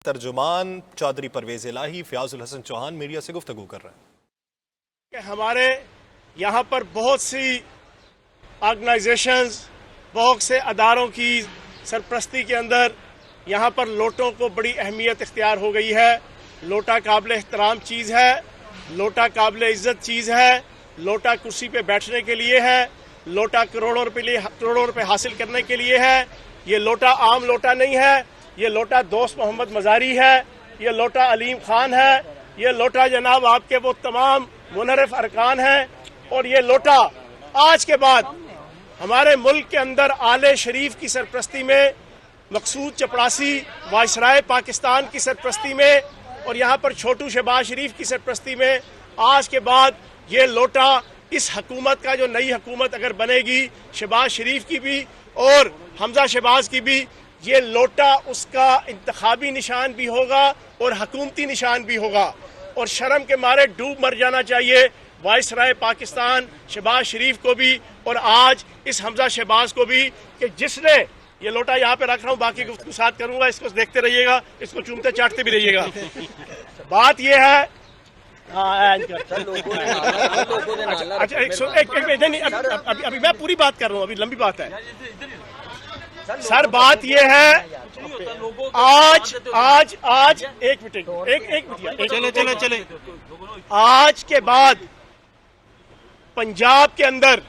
तर्जुमान चौधरी परवेज इलाही Fayazul Hasan Chauhan media से गुफ्तगू कर रहे हैं कि हमारे यहाँ पर बहुत सी ऑर्गेनाइजेशंस, बहुत से अदारों की सरपरस्ती के अंदर यहाँ पर लोटों को बड़ी अहमियत इख्तियार हो गई है। लोटा काबिल एहतराम चीज़ है, लोटा काबिल इज़्ज़त चीज़ है, लोटा कुर्सी पे बैठने के लिए है, लोटा करोड़ों रुपए हासिल करने के लिए है। ये लोटा आम लोटा नहीं है, ये लोटा दोस्त मोहम्मद मज़ारी है, ये लोटा अलीम खान है, ये लोटा जनाब आपके वो तमाम मुनरफ अरकान हैं। और ये लोटा आज के बाद हमारे मुल्क के अंदर आले शरीफ की सरपरस्ती में, मकसूद चपड़ासी वाइसराय पाकिस्तान की सरपरस्ती में और यहाँ पर छोटू शहबाज शरीफ की सरपरस्ती में आज के बाद ये लोटा इस हुकूमत का, जो नई हुकूमत अगर बनेगी शहबाज शरीफ की भी और हमजा शहबाज की भी, ये लोटा उसका इंतखाबी निशान भी होगा और हुकूमती निशान भी होगा। और शर्म के मारे डूब मर जाना चाहिए वाइसराय पाकिस्तान शहबाज शरीफ को भी और आज इस हमजा शहबाज को भी कि जिसने ये लोटा यहाँ पे रख रहा हूँ, बाकी गुफ्तगू साथ करूंगा, इसको देखते रहिएगा, इसको चूमते चाटते भी रहिएगा। बात ये है, अच्छा अभी मैं पूरी बात कर रहा हूँ, अभी लंबी बात है सर। बात ये है आज एक मिनट चले आज के बाद पंजाब के अंदर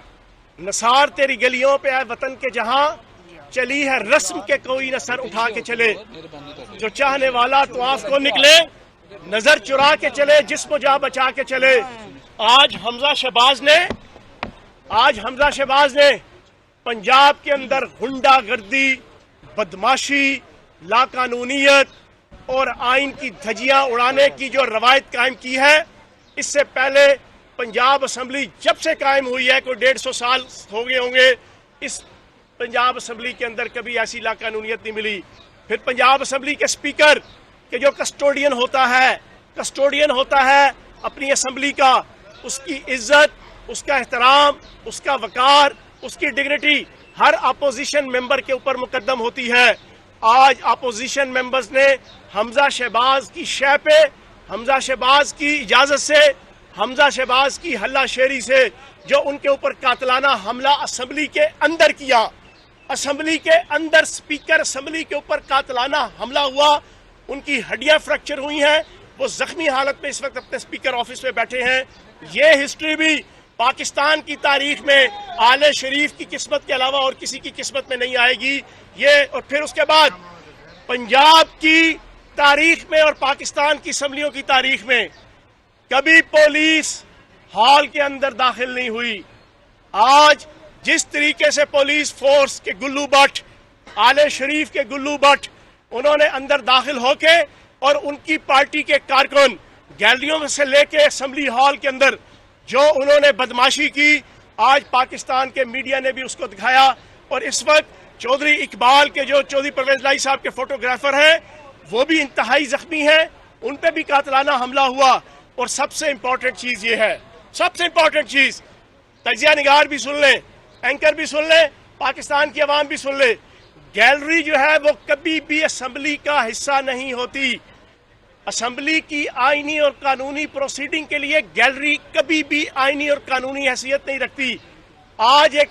नसार तेरी गलियों पे आए वतन के जहां चली है रस्म के कोई न सर उठा के चले, जो चाहने वाला तवाफ को निकले नजर चुरा के चले, जिस्म जा बचा के चले। आज हमजा शहबाज ने पंजाब के अंदर गुंडागर्दी, बदमाशी, लाकानूनियत और आइन की धज्जियां उड़ाने की जो रवायत कायम की है, इससे पहले पंजाब असम्बली जब से कायम हुई है, कोई 150 साल हो गए होंगे, इस पंजाब असम्बली के अंदर कभी ऐसी लाकानूनियत नहीं मिली। फिर पंजाब असम्बली के स्पीकर के जो कस्टोडियन होता है अपनी असम्बली का, उसकी इज्जत, उसका एहतराम, उसका वकार, उसकी डिग्निटी हर अपोजिशन मेंबर के ऊपर मुकद्दम होती है। आज अपोजिशन मेंबर्स ने हमजा शहबाज की शय पे, हमजा शहबाज की इजाजत से, हमजा शहबाज की हल्ला शेरी से जो उनके ऊपर कातलाना हमला असम्बली के अंदर किया, असम्बली के अंदर स्पीकर असम्बली के ऊपर कातलाना हमला हुआ, उनकी हड्डियां फ्रैक्चर हुई हैं, वो जख्मी हालत में इस वक्त अपने स्पीकर ऑफिस में बैठे हैं। ये हिस्ट्री भी पाकिस्तान की तारीख में आले शरीफ की किस्मत के अलावा और किसी की किस्मत में नहीं आएगी ये। और फिर उसके बाद पंजाब की तारीख में और पाकिस्तान की असम्बलियों की तारीख में कभी पुलिस हॉल के अंदर दाखिल नहीं हुई। आज जिस तरीके से पुलिस फोर्स के गुल्लू भट्ट, आले शरीफ के गुल्लू भट्ट, उन्होंने अंदर दाखिल होके और उनकी पार्टी के कारकुन गैलरियों में से लेके असम्बली हॉल के अंदर जो उन्होंने बदमाशी की, आज पाकिस्तान के मीडिया ने भी उसको दिखाया। और इस वक्त चौधरी इकबाल के, जो चौधरी परवेज इलाही साहब के फोटोग्राफर हैं, वो भी इंतहाई जख्मी हैं, उन पे भी कातलाना हमला हुआ। और सबसे इंपॉर्टेंट चीज ये है, सबसे इंपॉर्टेंट चीज, तजिया निगार भी सुन ले, एंकर भी सुन ले, पाकिस्तान की आवाम भी सुन ले, गैलरी जो है वो कभी भी असम्बली का हिस्सा नहीं होती। असम्बली की आईनी और कानूनी प्रोसीडिंग के लिए गैलरी कभी भी आईनी और कानूनी हैसियत नहीं रखती। आज एक